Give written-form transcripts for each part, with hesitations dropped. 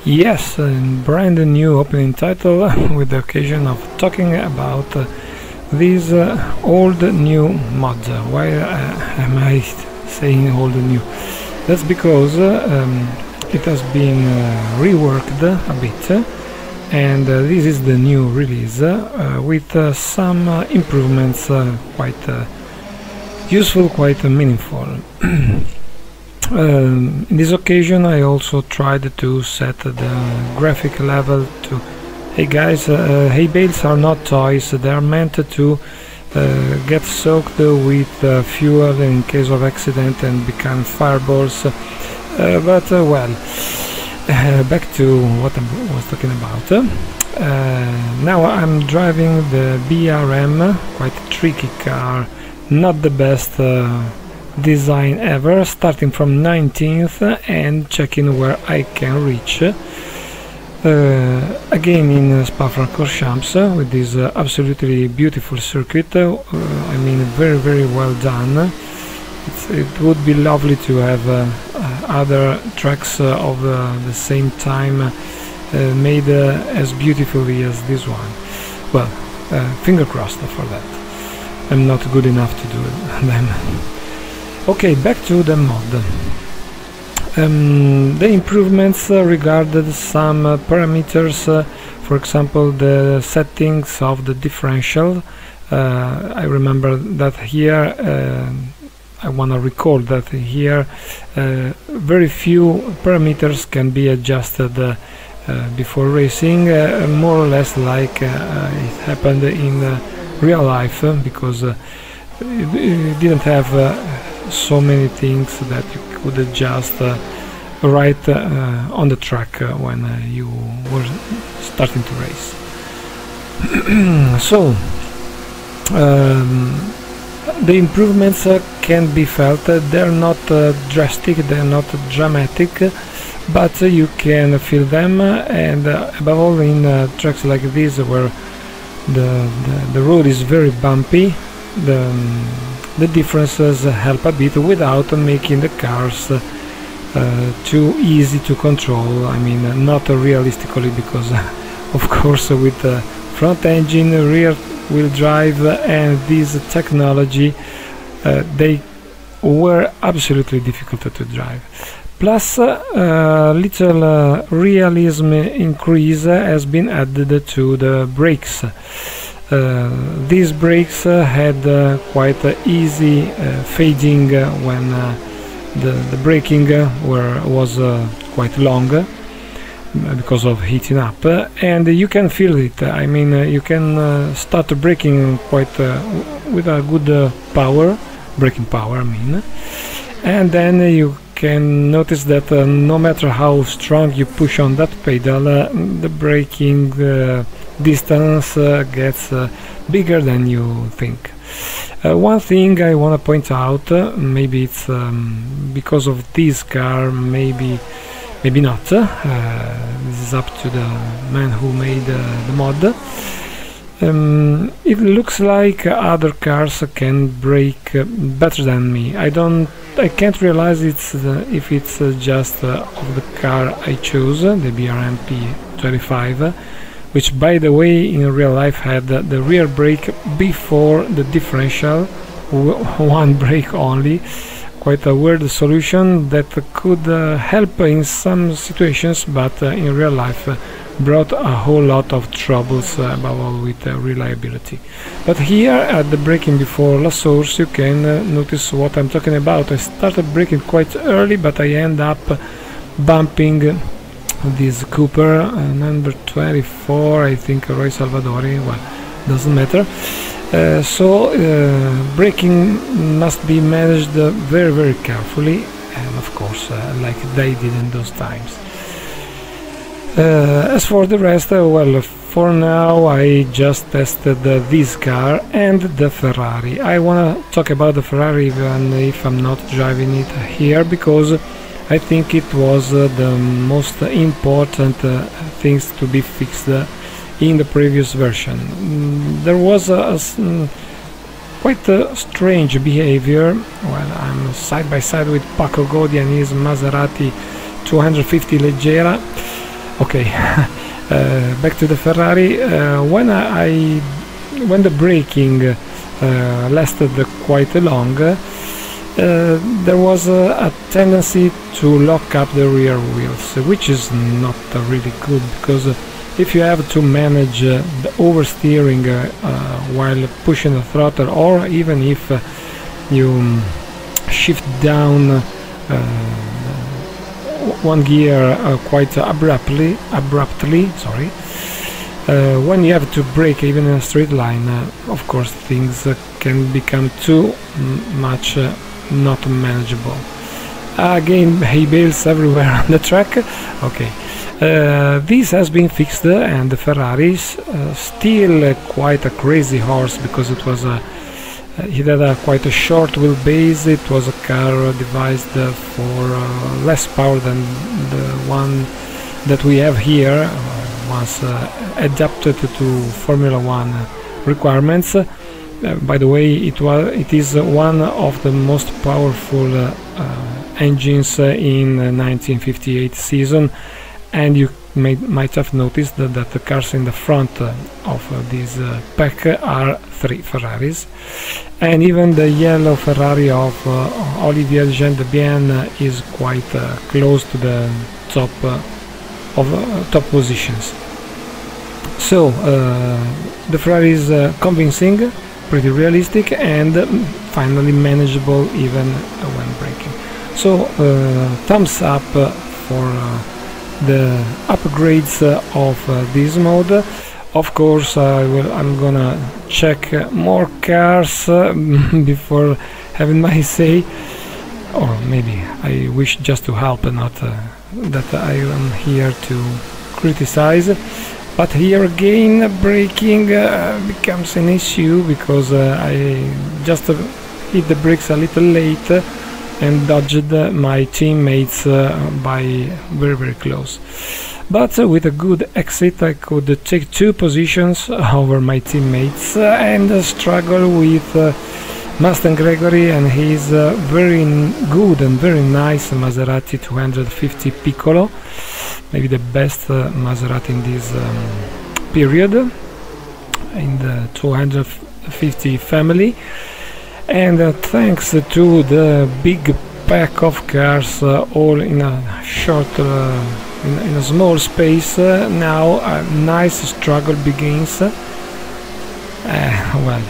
Yes, a brand new opening title with the occasion of talking about this old new mod. Why am I saying old new? That's because it has been reworked a bit, and this is the new release with some improvements quite useful, quite meaningful. In this occasion I also tried to set the graphic level to hey guys, hay bales are not toys, they are meant to get soaked with fuel in case of accident and become fireballs, but well, back to what I was talking about. Now I'm driving the O.R.M, quite a tricky car, not the best design ever, starting from 19th and checking where I can reach. Again in Spa-Francorchamps with this absolutely beautiful circuit. I mean, very well done. It would be lovely to have other tracks of the same time made as beautifully as this one. Well, finger crossed for that. I'm not good enough to do them. Okay, back to the mod. The improvements regarded some parameters, for example the settings of the differential. I remember that here, I want to recall that here very few parameters can be adjusted before racing, more or less like it happened in real life, because it didn't have so many things that you could adjust right on the track when you were starting to race. So the improvements can be felt. They're not drastic, they're not dramatic, but you can feel them, and above all in tracks like this where the road is very bumpy, the differences help a bit without making the cars too easy to control. I mean, not realistically, because of course with the front engine, rear wheel drive and this technology, they were absolutely difficult to drive. Plus little realism increase has been added to the brakes. These brakes had quite easy fading when the braking was quite long because of heating up, and you can feel it. I mean, you can start braking quite with a good braking power, I mean, and then you can notice that no matter how strong you push on that pedal, the braking distance gets bigger than you think. One thing I want to point out, maybe it's because of this car, maybe not, this is up to the man who made the mod. It looks like other cars can brake better than me. I can't realize if it's just of the car I chose, the O.R.M P25, which by the way in real life had the rear brake before the differential, one brake only. Quite a weird solution that could help in some situations, but in real life brought a whole lot of troubles, above all with reliability. But here at the braking before La Source you can notice what I'm talking about. I started braking quite early, but I end up bumping this Cooper, number 24, I think, Roy Salvadori, well, doesn't matter. So braking must be managed very carefully, and of course like they did in those times. As for the rest, well, for now I just tested this car and the Ferrari. I wanna talk about the Ferrari even if I'm not driving it here, because I think it was the most important things to be fixed in the previous version. There was quite a strange behavior. Well, I'm side by side with Paco Godi and his Maserati 250 Leggera. Okay, back to the Ferrari. When when the braking lasted quite long, there was a tendency to lock up the rear wheels, which is not really good, because if you have to manage the oversteering while pushing the throttle, or even if you shift down one gear quite abruptly, sorry, when you have to brake even in a straight line, of course things can become too much not manageable. Again, hay bales everywhere on the track. Okay, this has been fixed, and the Ferrari is still quite a crazy horse, because it was he had quite a short wheelbase. It was a car devised for less power than the one that we have here, once adapted to Formula 1 requirements. By the way, it is one of the most powerful engines in 1958 season, and you might have noticed that the cars in the front of this pack are 3 Ferraris, and even the yellow Ferrari of Olivier Gendebien is quite close to the top top positions. So the Ferrari is convincing, pretty realistic, and finally manageable even when braking. So thumbs up for the upgrades of this mode. Of course, I'm gonna check more cars before having my say, or maybe I wish just to help, not that I am here to criticize. But here again, braking becomes an issue, because I just hit the brakes a little late and dodged my teammates by very close. But with a good exit I could take 2 positions over my teammates and struggle with Mustang Gregory and his very good and very nice Maserati 250 Piccolo, maybe the best Maserati in this period, in the 250 family. And thanks to the big pack of cars all in a short in a small space, now a nice struggle begins. Well,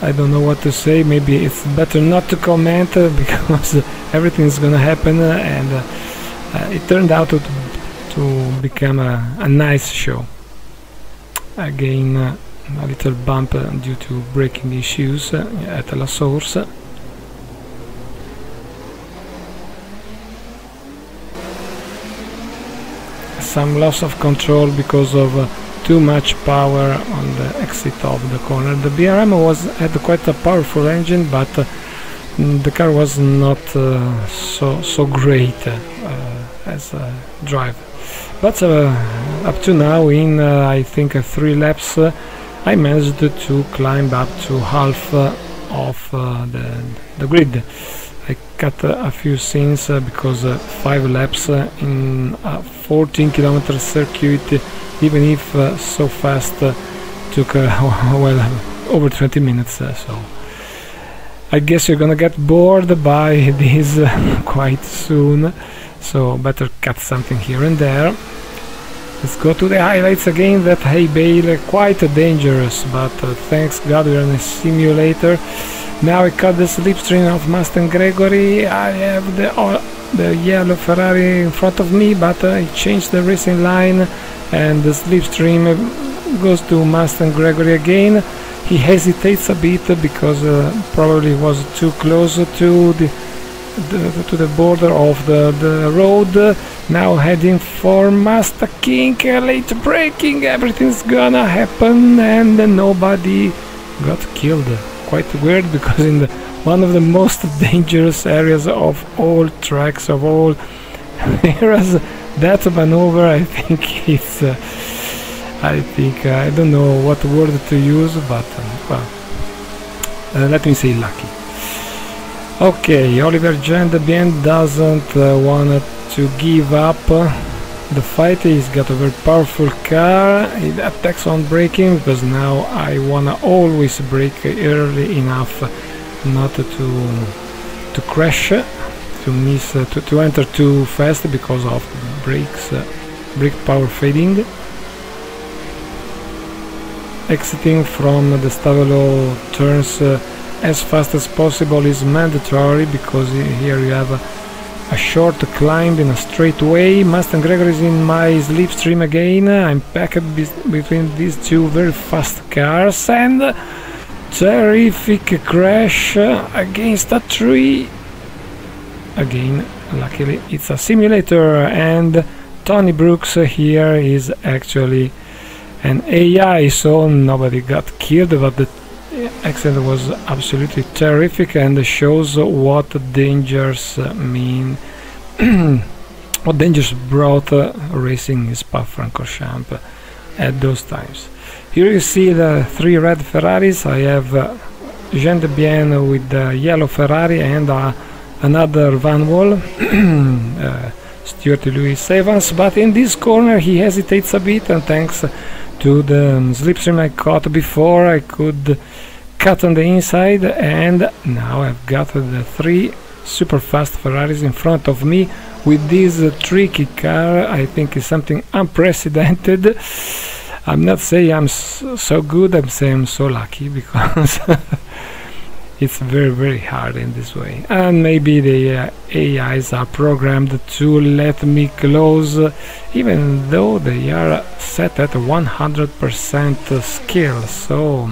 I don't know what to say. Maybe it's better not to comment because everything is gonna happen, and it turned out to become a nice show. Again, a little bump due to braking issues at La Source. Some loss of control because of too much power on the exit of the corner. The O.R.M had quite a powerful engine, but the car was not so great as a drive. But up to now, in I think 3 laps, I managed to climb up to half of the grid. I cut a few scenes because 5 laps in a 14-kilometer circuit, even if so fast, took well over 20 minutes. So I guess you're gonna get bored by this quite soon. So better cut something here and there. Let's go to the highlights again. That hay bale quite dangerous, but thanks God we're in a simulator. Now I cut the slipstream of Mustang Gregory. I have the yellow Ferrari in front of me, but I changed the racing line, and the slipstream goes to Mustang Gregory again. He hesitates a bit because probably was too close to the border of the road. Now heading for Master King, late braking, everything's gonna happen, and nobody got killed. Quite weird, because in one of the most dangerous areas of all tracks, of all areas, that maneuver, I think it's I don't know what word to use, but well, let me say lucky. Okay, Olivier Gendebien doesn't want to give up. the fight. He's got a very powerful car. It attacks on braking because now I wanna always brake early enough not to crash, to miss, to enter too fast because of brakes, brake power fading. Exiting from the Stavelo turns as fast as possible is mandatory because here you have a short climb in a straight way. Mustang Gregor is in my slipstream again. I'm packed between these two very fast cars and terrific crash against a tree. Again, luckily it's a simulator, and Tony Brooks here is actually an AI, so nobody got killed, but the accident was absolutely terrific and shows what dangers mean, what dangers brought racing in Spa-Francorchamps at those times. Here you see the three red Ferraris. I have Jean de Bien with the yellow Ferrari and another Van Wall, Stuart Louis Evans, but in this corner he hesitates a bit, and thanks to the slipstream I caught before, I could cut on the inside, and now I've got the three super fast Ferraris in front of me with this tricky car. I think it's something unprecedented. I'm not saying I'm so good, I'm saying I'm so lucky, because it's very hard in this way. And maybe the AIs are programmed to let me close, even though they are set at 100% skill, so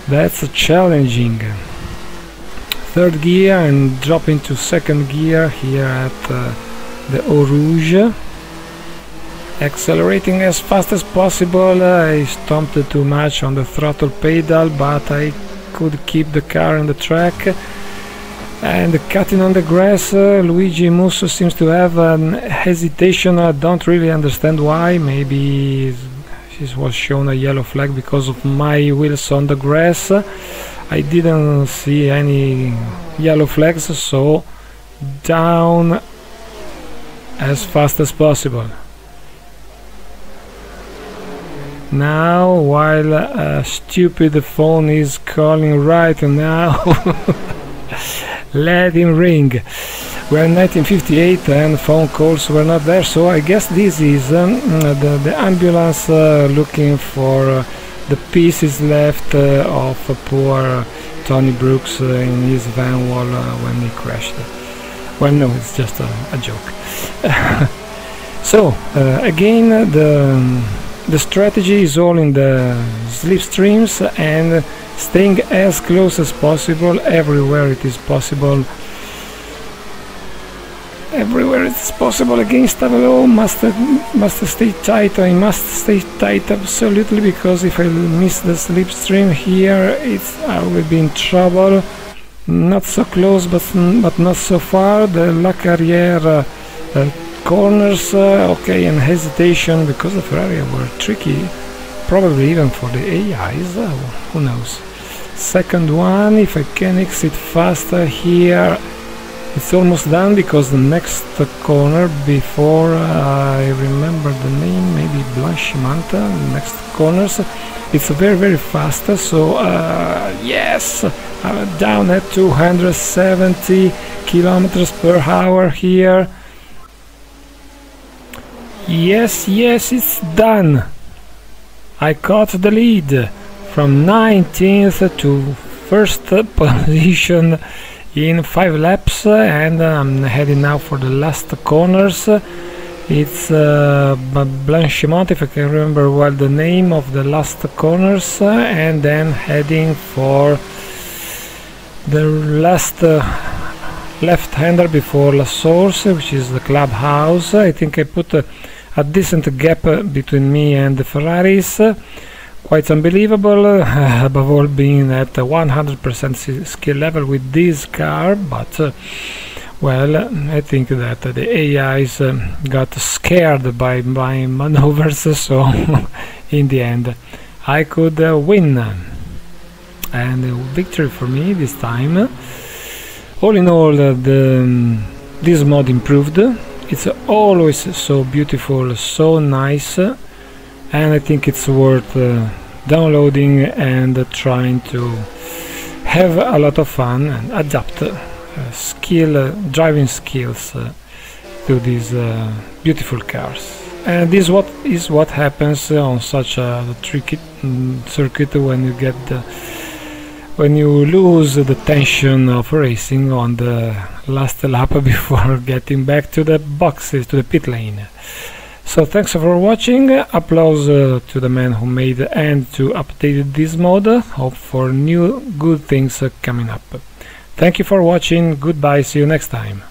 that's challenging. Third gear and drop into second gear here at the Eau Rouge. Accelerating as fast as possible. I stomped too much on the throttle pedal, but I could keep the car on the track. And cutting on the grass, Luigi Musso seems to have an hesitation. I don't really understand why. Maybe this was shown a yellow flag because of my wheels on the grass. I didn't see any yellow flags, so down as fast as possible. Now, while a stupid phone is calling right now, let him ring. We're in 1958 and phone calls were not there, so I guess this is the ambulance looking for the pieces left of poor Tony Brooks in his van wall when he crashed. Well, no, it's just a joke. So, again, the strategy is all in the slipstreams and staying as close as possible everywhere it is possible. Everywhere it's possible against Stavelo, must stay tight. I must stay tight absolutely, because if I miss the slipstream here, I will be in trouble. Not so close, but not so far. The La Carrière corners, okay, and hesitation because the Ferrari were tricky, probably even for the AIs, who knows. Second one, if I can exit faster here, it's almost done, because the next corner, before I remember the name, maybe Blanchimanta, next corners, it's very fast, so yes, I'm down at 270 kilometers per hour here. Yes, it's done. I caught the lead from 19th to first position in 5 laps, and I'm heading now for the last corners. It's Blanchimont, if I can remember well the name of the last corners, and then heading for the last left-hander before La Source, which is the clubhouse. I think I put a decent gap between me and the Ferraris. Quite unbelievable, above all being at 100% skill level with this car, but well, I think that the AIs got scared by my maneuvers, so in the end I could win, and victory for me this time. All in all, this mod improved. It's always so beautiful, so nice, and I think it's worth downloading and trying to have a lot of fun and adapt driving skills to these beautiful cars. And this is what happens on such a tricky circuit when you lose the tension of racing on the last lap before getting back to the boxes, to the pit lane. So thanks for watching, applause to the man who made and to update this mod. Hope for new good things coming up. Thank you for watching, goodbye, see you next time.